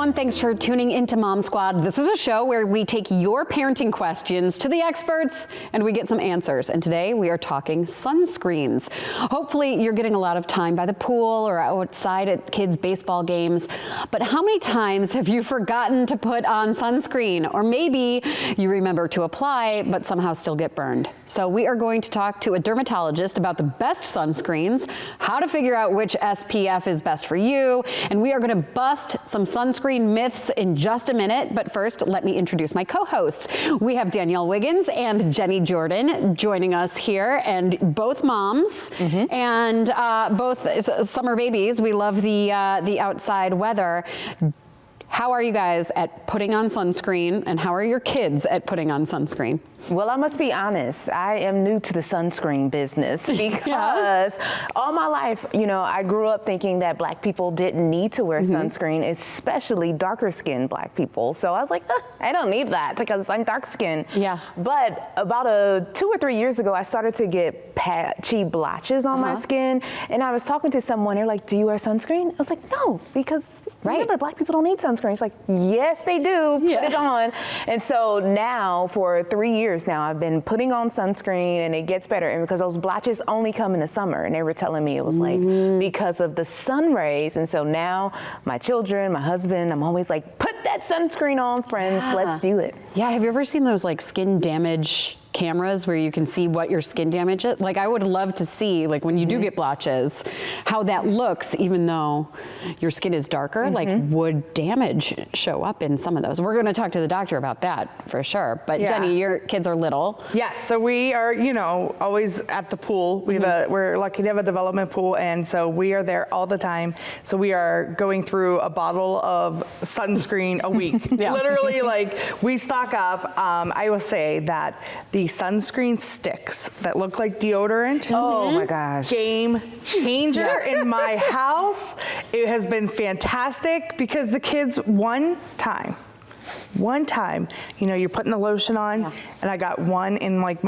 everyone. Thanks for tuning into Mom Squad. This is a show where we take your parenting questions to the experts and we get some answers. And today we are talking sunscreens. Hopefully you're getting a lot of time by the pool or outside at kids' baseball games. But how many times have you forgotten to put on sunscreen? Or maybe you remember to apply but somehow still get burned. So we are going to talk to a dermatologist about the best sunscreens, how to figure out which SPF is best for you, and we are going to bust some sunscreen myths in just a minute. But first, let me introduce my co-hosts. We have Danielle Wiggins and Jenny Jordan joining us here, and both moms and both summer babies. We love the outside weather. How are you guys at putting on sunscreen, and how are your kids at putting on sunscreen? Well, I must be honest, I am new to the sunscreen business because all my life, you know, I grew up thinking that black people didn't need to wear sunscreen, especially darker skinned black people. So I was like, I don't need that because I'm dark skinned. Yeah. But about 2 or 3 years ago, I started to get patchy blotches on my skin. And I was talking to someone, they're like, do you wear sunscreen? I was like, no, because remember, black people don't need sunscreen. It's like, yes, they do, put it on. And so now for 3 years now, I've been putting on sunscreen, and it gets better. And because those blotches only come in the summer, and they were telling me it was like because of the sun rays. And so now my children, my husband, I'm always like, put that sunscreen on, friends, let's do it. Yeah, have you ever seen those like skin damage cameras where you can see what your skin damage is? Like, I would love to see, like, when you do get blotches, how that looks, even though your skin is darker. Like, would damage show up in some of those? We're going to talk to the doctor about that for sure. But Jenny, your kids are little. Yes, so we are, you know, always at the pool. We have we're lucky to have a development pool, and so we are there all the time. So we are going through a bottle of sunscreen a week. Literally, like, we stock up. I will say that the sunscreen sticks that look like deodorant. Oh my gosh. Game changer in my house. It has been fantastic because the kids, one time, you know, you're putting the lotion on, and I got one in like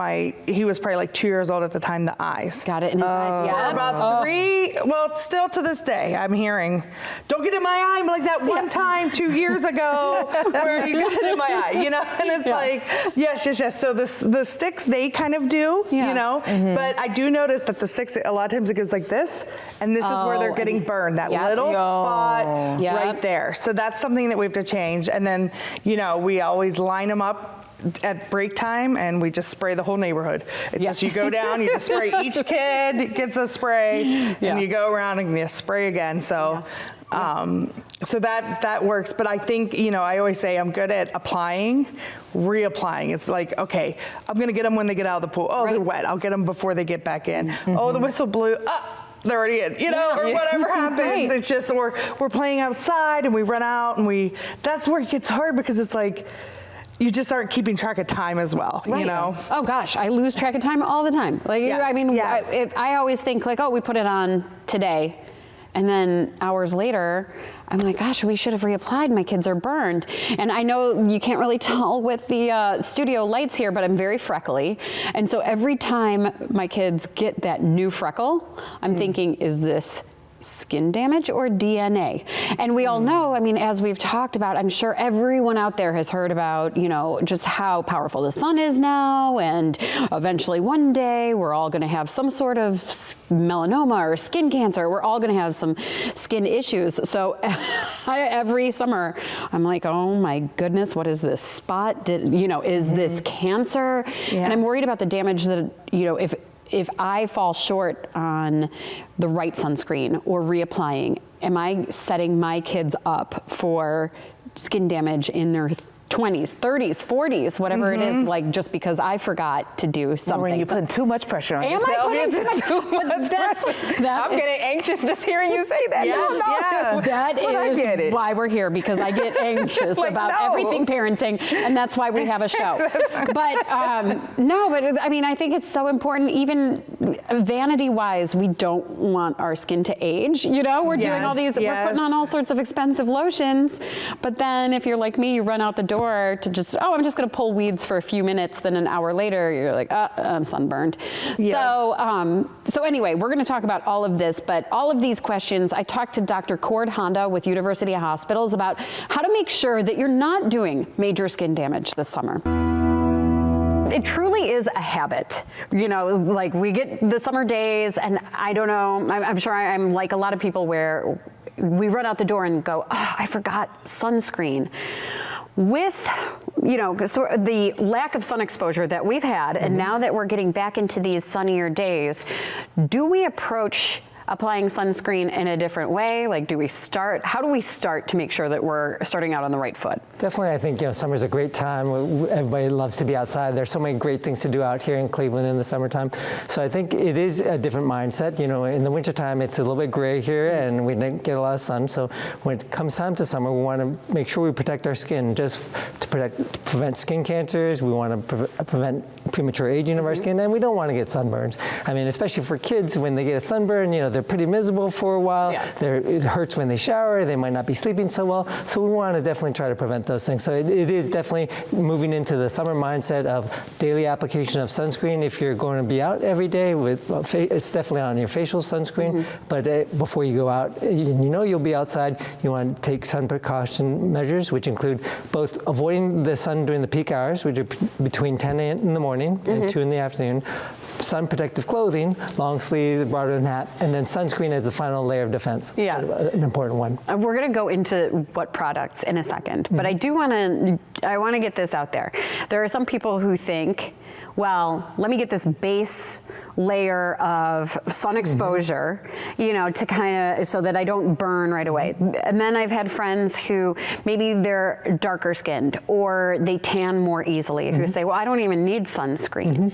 he was probably like 2 years old at the time, the eyes. Got it in his eyes, For about 3, well, still to this day, I'm hearing, don't get in my eye, like that one time 2 years ago where you got it in my eye, you know? And it's like, yes. So the sticks, they kind of do, you know? But I do notice that the sticks, a lot of times it goes like this, and this is where they're getting burned, that little spot right there. So that's something that we have to change. And then, you know, we always line them up at break time, and we just spray the whole neighborhood. It's just, you go down, you just spray, each kid gets a spray, and you go around and you spray again. So, so that works. But I think, you know, I always say I'm good at applying, reapplying. It's like, okay, I'm gonna get them when they get out of the pool. Oh, they're wet. I'll get them before they get back in. Oh, the whistle blew. They're already in, you know, or whatever happens. It's just, we're playing outside and we run out, and that's where it gets hard, because it's like, you just aren't keeping track of time as well, you know? Oh gosh, I lose track of time all the time. Like, I mean, I always think like, oh, we put it on today, and then hours later, I'm like, gosh, we should have reapplied. My kids are burned. And I know you can't really tell with the studio lights here, but I'm very freckly. And so every time my kids get that new freckle, I'm thinking, is this skin damage or DNA? And we all know, I mean, as we've talked about, I'm sure everyone out there has heard about, you know, just how powerful the sun is now, and eventually one day we're all going to have some sort of melanoma or skin cancer. We're all going to have some skin issues. So every summer I'm like, oh my goodness, what is this spot? You know, is this cancer? And I'm worried about the damage that, you know, if I fall short on the right sunscreen or reapplying, am I setting my kids up for skin damage in their 20s, 30s, 40s, whatever it is, like, just because I forgot to do something. Maureen, you're putting too much pressure on yourself. Am I putting too much pressure? I'm getting anxious just hearing you say that. That is why we're here, because I get anxious about everything parenting, and that's why we have a show. But no, but I mean, I think it's so important, even vanity-wise, we don't want our skin to age. You know, we're doing all these, we're putting on all sorts of expensive lotions, but then if you're like me, you run out the door store to just, I'm just going to pull weeds for a few minutes. Then an hour later, you're like, I'm sunburned. Yeah. So anyway, we're going to talk about all of this, but all of these questions, I talked to Dr. Cord Honda with University Hospitals about how to make sure that you're not doing major skin damage this summer. It truly is a habit. You know, like we get the summer days and I don't know, I'm sure I'm like a lot of people where we run out the door and go, I forgot sunscreen. With, you know, so the lack of sun exposure that we've had, and now that we're getting back into these sunnier days, do we approach applying sunscreen in a different way? Like, how do we start to make sure that we're starting out on the right foot? Definitely, I think, you know, summer's a great time. Everybody loves to be outside. There's so many great things to do out here in Cleveland in the summertime. So I think it is a different mindset. You know, in the wintertime, it's a little bit gray here and we didn't get a lot of sun. So when it comes time to summer, we want to make sure we protect our skin just to prevent skin cancers. We want to prevent premature aging of our skin, and we don't want to get sunburns. I mean, especially for kids, when they get a sunburn, you know, they're pretty miserable for a while. Yeah. It hurts when they shower. They might not be sleeping so well. So we want to definitely try to prevent those things. So it is definitely moving into the summer mindset of daily application of sunscreen. If you're going to be out every day, it's definitely on your facial sunscreen. But before you go out, you know you'll be outside, you want to take sun precaution measures, which include both avoiding the sun during the peak hours, which are between 10 in the morning and 2 in the afternoon, sun protective clothing, long sleeves, broader than hat, and then sunscreen as the final layer of defense. Yeah. An important one. We're going to go into what products in a second, but I want to get this out there. There are some people who think, well, let me get this base layer of sun exposure, you know, to kind of, so that I don't burn right away. And then I've had friends who maybe they're darker skinned or they tan more easily, who say, well, I don't even need sunscreen.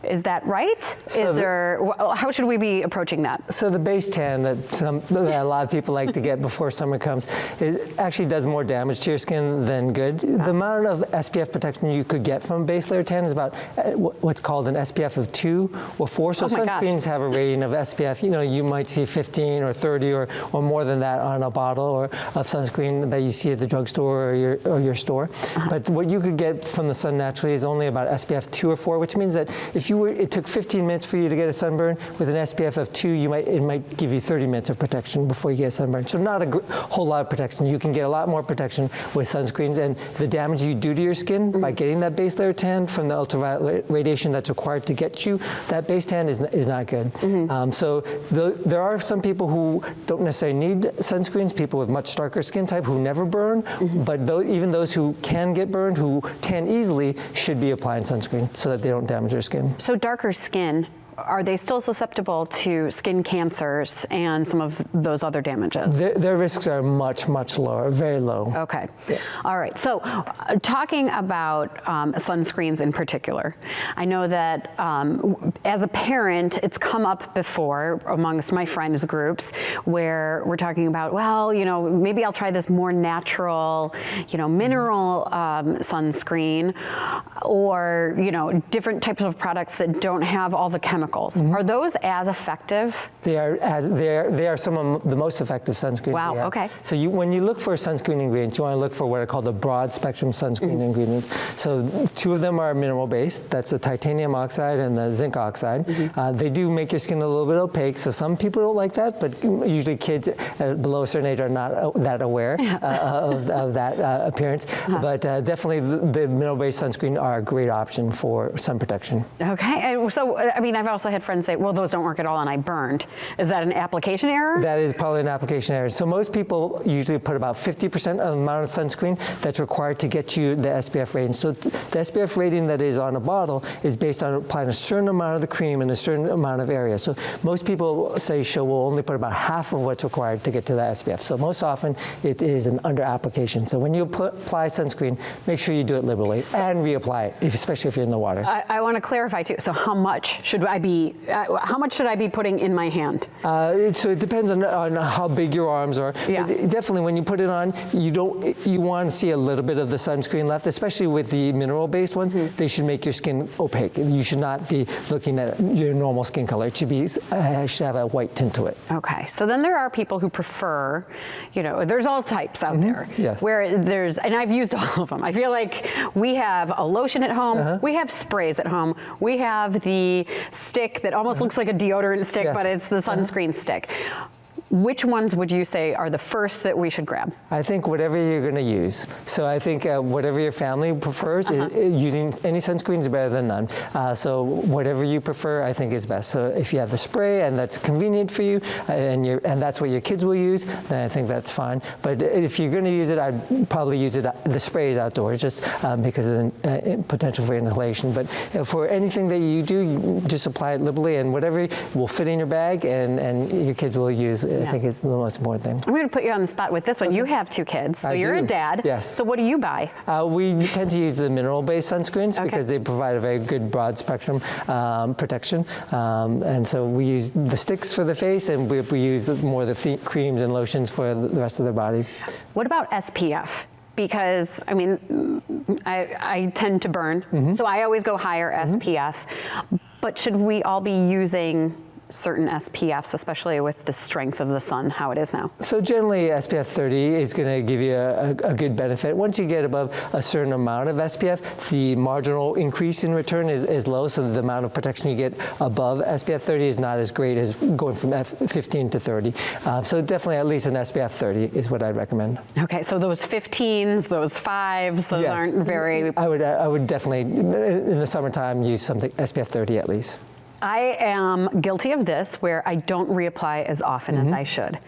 Is that right? So how should we be approaching that? So the base tan that a lot of people like to get before summer comes, it actually does more damage to your skin than good. The amount of SPF protection you could get from base layer tan is about what's called an SPF of 2 or 4. So sunscreens have a rating of SPF. You know, you might see 15 or 30 or more than that on a bottle or of sunscreen that you see at the drugstore or your store. But what you could get from the sun naturally is only about SPF 2 or 4, which means that if it took 15 minutes for you to get a sunburn, with an SPF of 2, it might give you 30 minutes of protection before you get a sunburn. So not a whole lot of protection. You can get a lot more protection with sunscreens, and the damage you do to your skin by getting that base layer tan from the ultraviolet radiation that's required to get you that base tan is not good. So there are some people who don't necessarily need sunscreens, people with much darker skin type who never burn, but even those who can get burned, who tan easily, should be applying sunscreen so that they don't damage their skin. So darker skin, are they still susceptible to skin cancers and some of those other damages? Their risks are much, much lower, very low. Okay. Yeah. All right. So talking about sunscreens in particular, I know that as a parent, it's come up before amongst my friends groups where we're talking about, well, you know, maybe I'll try this more natural, you know, mineral sunscreen, or, you know, different types of products that don't have all the chemicals. Are those as effective? They are some of the most effective sunscreens. Wow. Okay. So when you look for sunscreen ingredients, you want to look for what are called the broad spectrum sunscreen ingredients. So 2 of them are mineral based. That's the titanium oxide and the zinc oxide. They do make your skin a little bit opaque. So some people don't like that, but usually kids below a certain age are not that aware of that appearance. But definitely the mineral based sunscreen are a great option for sun protection. Okay. And so I mean, I've also had friends say, well, those don't work at all and I burned. Is that an application error? That is probably an application error. So most people usually put about 50% of the amount of sunscreen that's required to get you the SPF rating. So the SPF rating that is on a bottle is based on applying a certain amount of the cream in a certain amount of area. So most people say will only put about half of what's required to get to the SPF. So most often it is an under application. So when you apply sunscreen, make sure you do it liberally and reapply Right, especially if you're in the water. I want to clarify too. So how much should I be putting in my hand? So it depends on how big your arms are. Yeah. But definitely when you put it on, you want to see a little bit of the sunscreen left, especially with the mineral-based ones. They should make your skin opaque. You should not be looking at your normal skin color. It should have a white tint to it. Okay, so then there are people who prefer, there's all types out there. Yes. Where and I've used all of them. I feel like we have a lotion at home, we have sprays at home, we have the stick that almost looks like a deodorant stick, but it's the sunscreen stick. Which ones would you say are the first that we should grab? I think whatever you're going to use. So I think whatever your family prefers, using any sunscreen is better than none. So whatever you prefer, I think is best. So if you have the spray and that's convenient for you, and that's what your kids will use, then I think that's fine. But if you're going to use it, I'd probably use the sprays outdoors, just because of the potential for inhalation. But for anything that you do, you just apply it liberally, and whatever will fit in your bag, and your kids will use. I think it's the most important thing. I'm going to put you on the spot with this one. You have 2 kids, so you're a dad. Yes. So what do you buy? We tend to use the mineral-based sunscreens because they provide a very good broad spectrum protection. And so we use the sticks for the face, and we use more of the creams and lotions for the rest of the body. What about SPF? Because, I tend to burn, so I always go higher SPF. But should we all be using certain SPFs, especially with the strength of the sun, how it is now? So generally, SPF 30 is going to give you a good benefit. Once you get above a certain amount of SPF, the marginal increase in return is low, so the amount of protection you get above SPF 30 is not as great as going from 15 to 30. So definitely at least an SPF 30 is what I'd recommend. Okay, so those 15s, those 5s, those aren't very... I would definitely, in the summertime, use something SPF 30 at least. I am guilty of this, where I don't reapply as often as I should.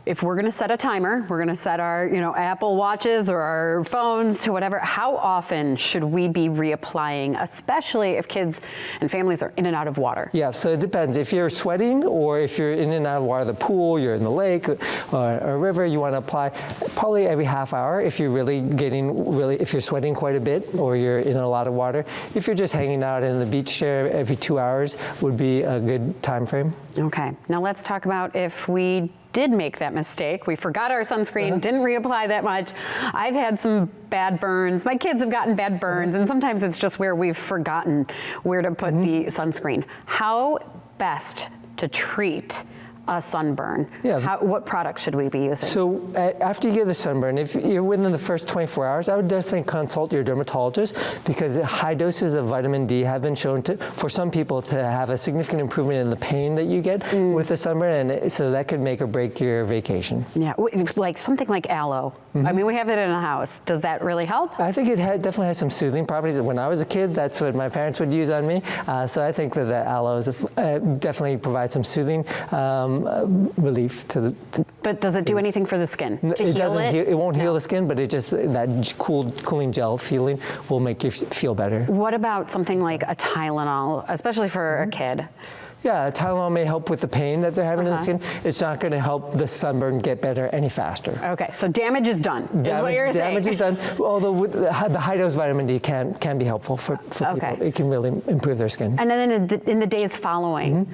If we're going to set a timer, we're going to set our, Apple Watches or our phones to whatever, how often should we be reapplying, especially if kids and families are in and out of water? Yeah, so it depends. If you're sweating or if you're in and out of water, the pool, you're in the lake or a river, you want to apply probably every half hour if you're if you're sweating quite a bit or you're in a lot of water. If you're just hanging out in the beach chair, every 2 hours would be a good time frame. Okay, now let's talk about if we did make that mistake. We forgot our sunscreen, didn't reapply that much. I've had some bad burns. My kids have gotten bad burns, and sometimes it's just where we've forgotten where to put the sunscreen. How best to treat a sunburn? What products should we be using? So after you get a sunburn, if you're within the first 24 hours, I would definitely consult your dermatologist, because high doses of vitamin D have been shown for some people to have a significant improvement in the pain that you get with the sunburn, and so that could make or break your vacation. Yeah, like something like aloe. I mean, we have it in a house. Does that really help? I think it definitely has some soothing properties. When I was a kid, that's what my parents would use on me. So I think that the aloe definitely provides some soothing relief to the. But does it do anything for the skin? It won't heal the skin, but that cooling gel feeling will make you feel better. What about something like a Tylenol, especially for a kid? Yeah, Tylenol may help with the pain that they're having in the skin. It's not going to help the sunburn get better any faster. Okay, so damage is done, is what you're saying. Damage is done, although the high-dose vitamin D can be helpful for people. It can really improve their skin. And then in the days following,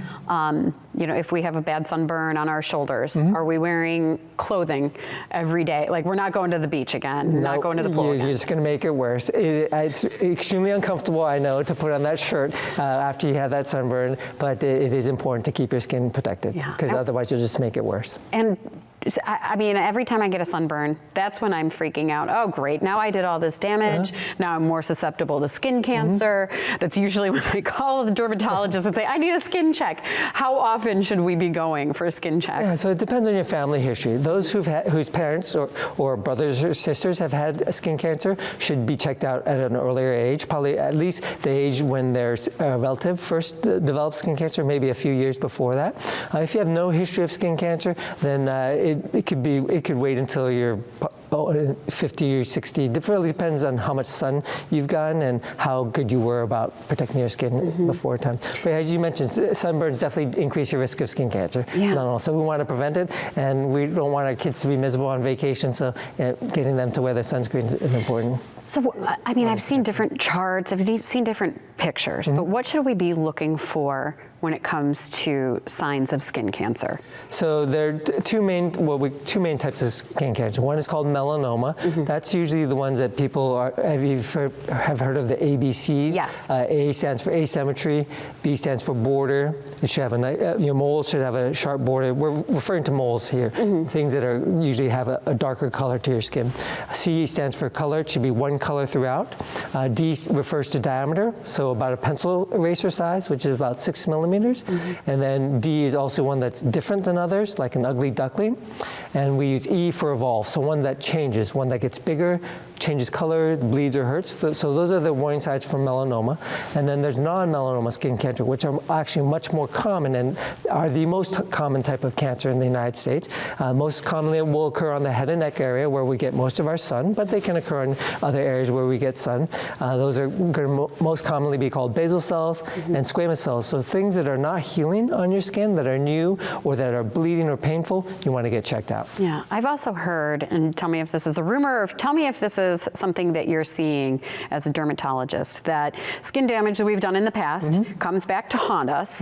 if we have a bad sunburn on our shoulders, are we wearing clothing every day? Like, we're not going to the beach again, not going to the pool again. You're just going to make it worse. It's extremely uncomfortable, I know, to put on that shirt after you have that sunburn, but it is important to keep your skin protected, because otherwise you'll just make it worse. And I mean, every time I get a sunburn, that's when I'm freaking out. Oh, great, now I did all this damage. Now I'm more susceptible to skin cancer. That's usually when I call the dermatologist and say, I need a skin check. How often should we be going for skin checks? Yeah, so it depends on your family history. Those whose parents or brothers or sisters have had skin cancer should be checked out at an earlier age, probably at least the age when their relative first developed skin cancer, maybe a few years before that. If you have no history of skin cancer, then it could wait until you're 50 or 60. It really depends on how much sun you've gotten and how good you were about protecting your skin before time. But as you mentioned, sunburns definitely increase your risk of skin cancer. So we want to prevent it, and we don't want our kids to be miserable on vacation, so getting them to wear their sunscreens is important. So, I mean, I've seen different charts, I've seen different pictures, but what should we be looking for when it comes to signs of skin cancer? So there are two main types of skin cancer. One is called melanoma. That's usually the ones that people have heard of the ABCs. Yes. A stands for asymmetry, B stands for border. It should have your moles should have a sharp border. We're referring to moles here, things that are usually have a darker color to your skin. C stands for color. It should be one color throughout. D refers to diameter, so about a pencil eraser size, which is about 6 millimeters. And then D is also one that's different than others, like an ugly duckling. And we use E for evolve, so one that changes, one that gets bigger, changes color, bleeds or hurts. So those are the warning signs for melanoma. And then there's non-melanoma skin cancer, which are actually much more common and are the most common type of cancer in the United States. Most commonly it will occur on the head and neck area where we get most of our sun, but they can occur in other areas where we get sun. Those are going to most commonly be called basal cells and squamous cells. So things that are not healing on your skin, that are new or that are bleeding or painful, you want to get checked out. Yeah, I've also heard, and tell me if this is a rumor or tell me if this is something that you're seeing as a dermatologist, that skin damage that we've done in the past comes back to haunt us.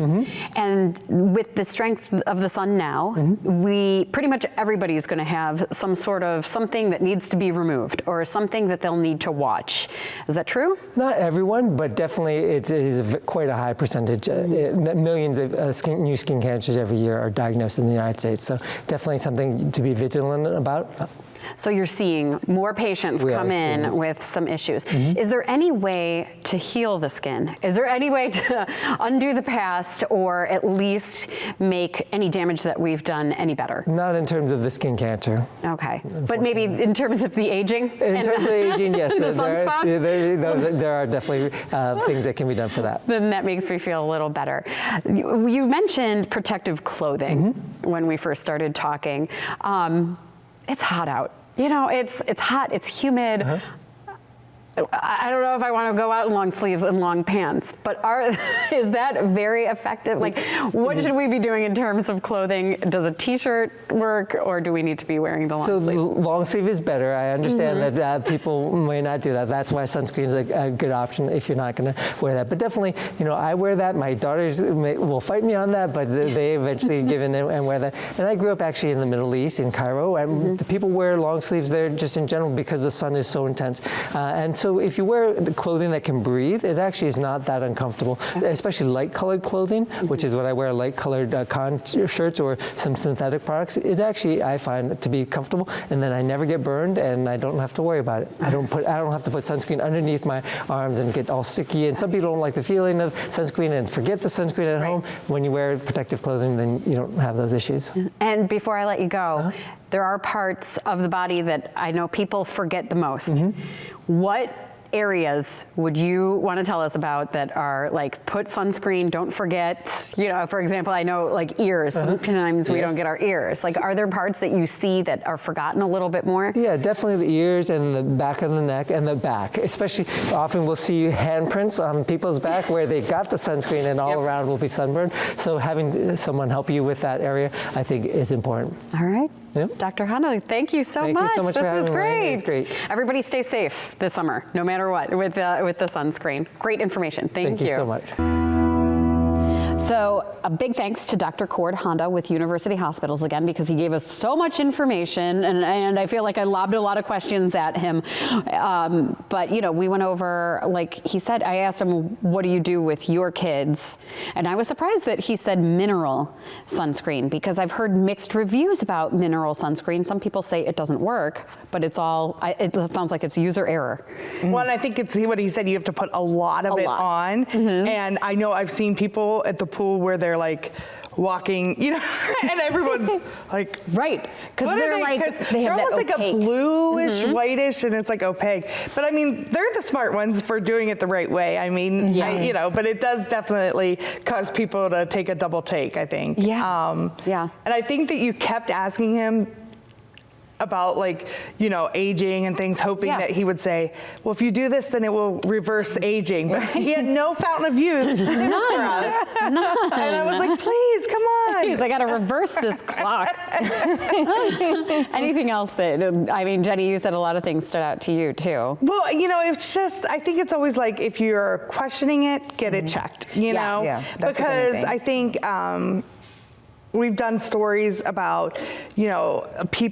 And with the strength of the sun now, we pretty much everybody's going to have some sort of something that needs to be removed or something that they'll need to watch. Is that true? Not everyone, but definitely it is quite a high percentage. Millions of new skin cancers every year are diagnosed in the United States, so definitely something to be vigilant about. So you're seeing more patients come in with some issues. Is there any way to heal the skin? Is there any way to undo the past or at least make any damage that we've done any better? Not in terms of the skin cancer. Okay, but maybe in terms of the aging? In terms of the aging, yes. The sunspots? There are definitely things that can be done for that. Then that makes me feel a little better. You mentioned protective clothing when we first started talking. It's hot out. You know, it's hot, it's humid. I don't know if I want to go out in long sleeves and long pants, but is that very effective? Like, what should we be doing in terms of clothing? Does a t-shirt work, or do we need to be wearing the long sleeve? So long sleeve is better. I understand that people may not do that. That's why sunscreen is a good option if you're not going to wear that. But definitely, you know, I wear that. My daughters will fight me on that, but they eventually give in and wear that. And I grew up actually in the Middle East, in Cairo, and the people wear long sleeves there just in general because the sun is so intense. And so if you wear the clothing that can breathe, it actually is not that uncomfortable, especially light-colored clothing, which is what I wear, light-colored con shirts or some synthetic products. It actually, I find, to be comfortable, and then I never get burned, and I don't have to worry about it. I don't have to put sunscreen underneath my arms and get all sticky, and some people don't like the feeling of sunscreen and forget the sunscreen at home. When you wear protective clothing, then you don't have those issues. And before I let you go, there are parts of the body that I know people forget the most. What areas would you want to tell us about that are like, put sunscreen, don't forget? You know, for example, I know like ears, sometimes we don't get our ears. Like, are there parts that you see that are forgotten a little bit more? Yeah, definitely the ears and the back of the neck and the back. Especially, often we'll see handprints on people's back where they got the sunscreen and all around will be sunburned. So having someone help you with that area, I think, is important. All right. Dr. Hana, thank you so much. Thank you so much this for having was me. great. It was great. Everybody stay safe this summer, no matter what, with the sunscreen. Great information. Thank you. Thank you so much. So a big thanks to Dr. Cord Honda with University Hospitals again, because he gave us so much information, and I feel like I lobbed a lot of questions at him. But you know, we went over, like he said, I asked him, what do you do with your kids? And I was surprised that he said mineral sunscreen, because I've heard mixed reviews about mineral sunscreen. Some people say it doesn't work, but it sounds like it's user error. Well, and I think it's what he said, you have to put a lot of it on. And I know I've seen people at the pool where they're like walking, you know, and everyone's like, right, because they're like, they're almost like a bluish, whitish, and it's like opaque. But I mean, they're the smart ones for doing it the right way. I mean, you know, but it does definitely cause people to take a double take, I think. And I think that you kept asking him, about like, you know, aging and things, hoping that he would say, well, if you do this, then it will reverse aging. But he had no fountain of youth tips for us. And I was like, please, come on. Please, I got to reverse this clock. Anything else that, I mean, Jenny, you said a lot of things stood out to you too. Well, you know, it's just, I think it's always like, if you're questioning it, get it checked, you know? Yeah, that's because the thing. I think, we've done stories about, you know,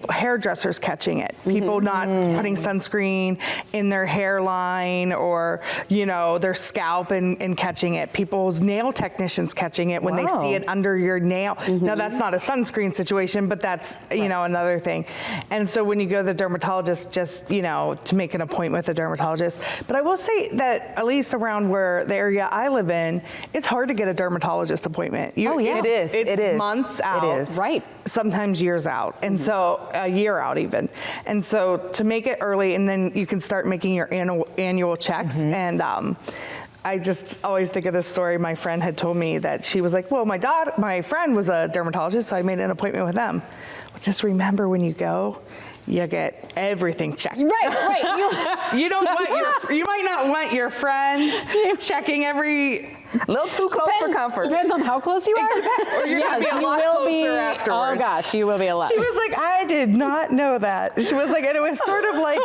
hairdressers catching it, people not putting sunscreen in their hairline or, you know, their scalp and catching it. People's nail technicians catching it when they see it under your nail. Now, that's not a sunscreen situation, but that's, you know, another thing. And so when you go to the dermatologist, just, you know, to make an appointment with a dermatologist. But I will say that at least around where the area I live in, it's hard to get a dermatologist appointment. It is. It's months out. It is. Right. Sometimes years out. And so a year out even. And so to make it early, and then you can start making your annual checks. And I just always think of this story. My friend had told me that she was like, well, my friend was a dermatologist, so I made an appointment with them. Well, just remember when you go, you get everything checked. Right. You don't want you might not want your friend checking every. A little too close for comfort. Depends on how close you are. Or you're going to be a lot closer afterwards. Oh gosh, you will be a lot. She was like, I did not know that. She was like, and it was sort of like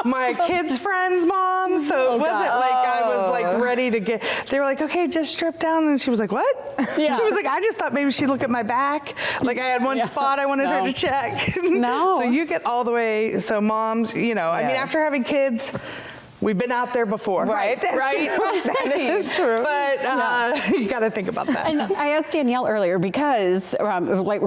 my kids' friend's mom. So it wasn't like I was like ready to get, they were like, okay, just strip down. And she was like, what? Yeah. She was like, I just thought maybe she'd look at my back. Like I had one spot I wanted her to check. No. So you get all the way, so moms, you know, I mean, after having kids, we've been out there before. Right. That is true. But you got to think about that. And I asked Danielle earlier because, like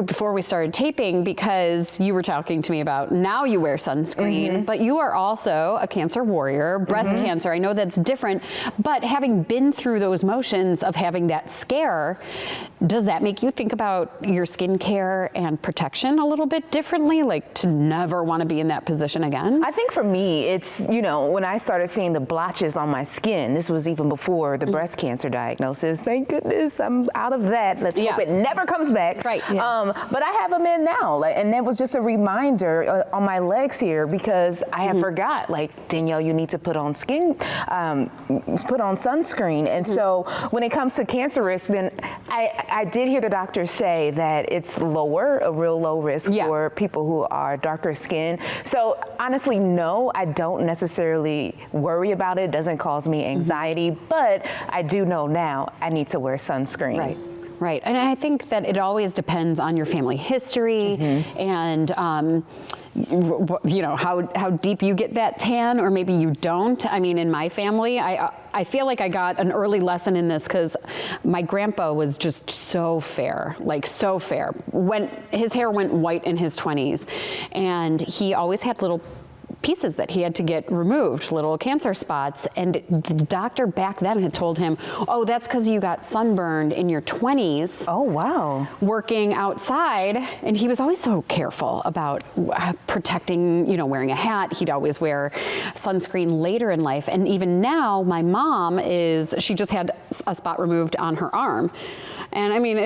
before we started taping, because you were talking to me about now you wear sunscreen, but you are also a cancer warrior, breast cancer. I know that's different, but having been through those motions of having that scare, does that make you think about your skincare and protection a little bit differently? Like to never want to be in that position again? I think for me, it's, you know, when I started seeing the blotches on my skin, this was even before the breast cancer diagnosis. Thank goodness I'm out of that. Let's hope it never comes back. Right. But I have them in now, and that was just a reminder on my legs here because I had forgot, like, Danielle, you need to put on sunscreen. And so when it comes to cancer risk, then I did hear the doctor say that it's lower, a real low risk for people who are darker skinned. So honestly, no, I don't necessarily worry about it. It doesn't cause me anxiety, but I do know now I need to wear sunscreen. Right. And I think that it always depends on your family history and you know, how deep you get that tan, or maybe you don't. I mean, in my family, I feel like I got an early lesson in this because my grandpa was just so fair, like so fair. When his hair went white in his 20s, and he always had little pieces that he had to get removed, little cancer spots. And the doctor back then had told him, oh, that's because you got sunburned in your 20s. Oh, wow. Working outside. And he was always so careful about protecting, you know, wearing a hat. He'd always wear sunscreen later in life. And even now, my mom she just had a spot removed on her arm. And I mean,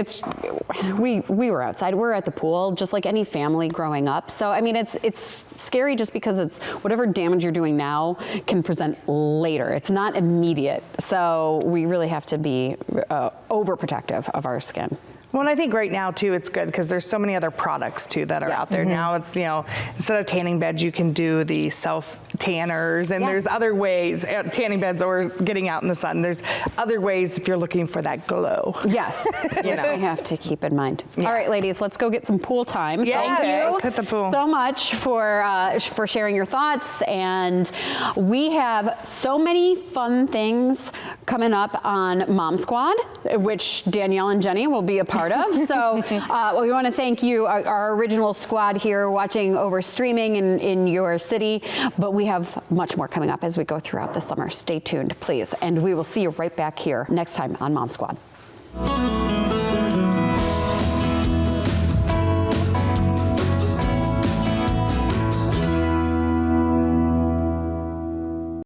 we were outside, we're at the pool, just like any family growing up. So, I mean, it's scary just because it's whatever damage you're doing now can present later. It's not immediate. So we really have to be overprotective of our skin. Well, and I think right now too, it's good because there's so many other products too that are out there. Now it's, you know, instead of tanning beds, you can do the self tanners, and there's other ways, tanning beds or getting out in the sun. There's other ways if you're looking for that glow. Yes, you know, we have to keep in mind. All right, ladies, let's go get some pool time. Yes, Thank you let's hit the pool. so much for sharing your thoughts, and we have so many fun things coming up on Mom Squad, which Danielle and Jenny will be a part of. So we want to thank you, our original squad here watching over streaming in your city, but we have much more coming up as we go throughout the summer. Stay tuned, please, and we will see you right back here next time on Mom Squad.